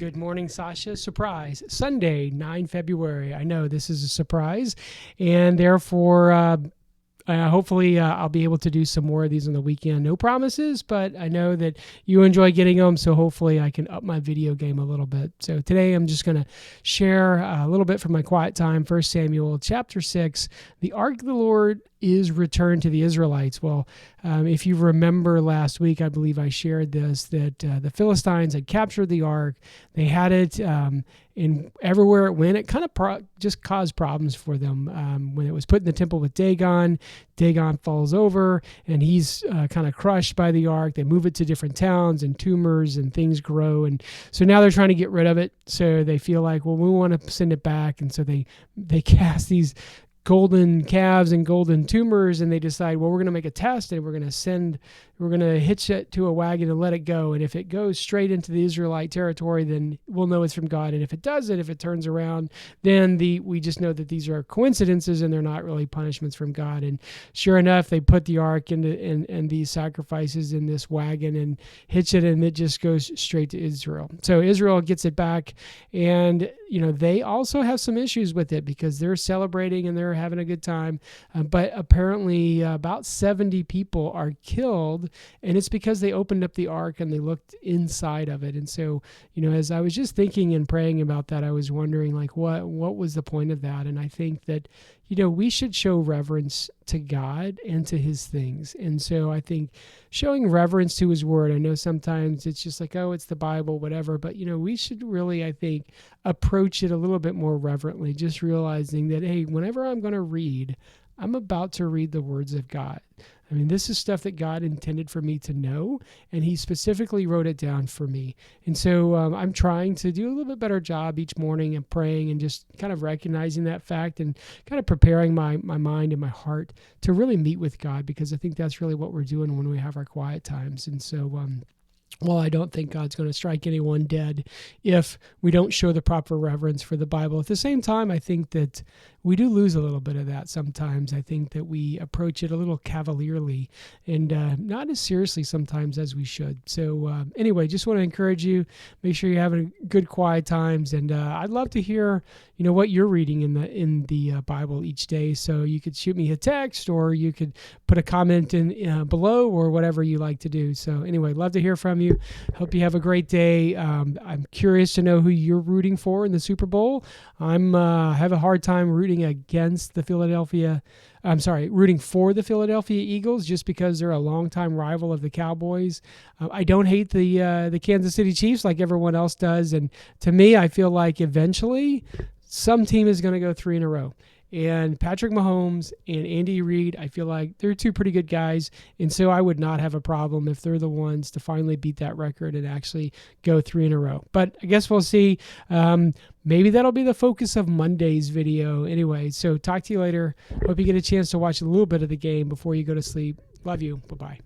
Good morning, Sasha. Surprise. Sunday, 9 February. I know this is a surprise, and therefore, hopefully, I'll be able to do some more of these on the weekend. No promises, but I know that you enjoy getting them, so hopefully I can up my video game a little bit. So today I'm just going to share a little bit from my quiet time. 1 Samuel chapter 6, the ark of the Lord is returned to the Israelites. Well, if you remember last week, I believe I shared this, that the Philistines had captured the ark. They had it in everywhere it went. It kind of just caused problems for them. When it was put in the temple with Dagon, Dagon falls over and he's kind of crushed by the ark. They move it to different towns and tumors and things grow. And so now they're trying to get rid of it. So they feel like, well, we want to send it back. And so they cast these golden calves and golden tumors, and they decide, well, we're going to make a test, and we're going to hitch it to a wagon and let it go. And if it goes straight into the Israelite territory, then we'll know it's from God. And if it doesn't, if it turns around, then we just know that these are coincidences and they're not really punishments from God. And sure enough, they put the ark and these sacrifices in this wagon and hitch it, and it just goes straight to Israel. So Israel gets it back, and they also have some issues with it because they're celebrating and they're having a good time. But apparently about 70 people are killed, and it's because they opened up the ark and they looked inside of it. And so, as I was just thinking and praying about that, I was wondering, like, what was the point of that? And I think that, we should show reverence to God and to his things. And so I think showing reverence to his word, I know sometimes it's just like, oh, it's the Bible, whatever. But, we should really, I think, approach it a little bit more reverently, just realizing that, hey, whenever I'm going to read, I'm about to read the words of God. I mean, this is stuff that God intended for me to know, and he specifically wrote it down for me. And so I'm trying to do a little bit better job each morning and praying and just kind of recognizing that fact and kind of preparing my mind and my heart to really meet with God, because I think that's really what we're doing when we have our quiet times. And so well, I don't think God's going to strike anyone dead if we don't show the proper reverence for the Bible. At the same time, I think that we do lose a little bit of that sometimes. I think that we approach it a little cavalierly and not as seriously sometimes as we should. So anyway, just want to encourage you, make sure you're having good quiet times. And I'd love to hear, what you're reading in the Bible each day. So you could shoot me a text, or you could put a comment in below, or whatever you like to do. So anyway, love to hear from you. Hope you have a great day. I'm curious to know who you're rooting for in the Super Bowl. I'm have a hard time rooting for the Philadelphia Eagles, just because they're a longtime rival of the Cowboys. I don't hate the Kansas City Chiefs like everyone else does. And to me, I feel like eventually some team is going to go 3 in a row. And Patrick Mahomes and Andy Reid, I feel like they're two pretty good guys. And so I would not have a problem if they're the ones to finally beat that record and actually go 3 in a row. But I guess we'll see. Maybe that'll be the focus of Monday's video. Anyway, so talk to you later. Hope you get a chance to watch a little bit of the game before you go to sleep. Love you. Bye-bye.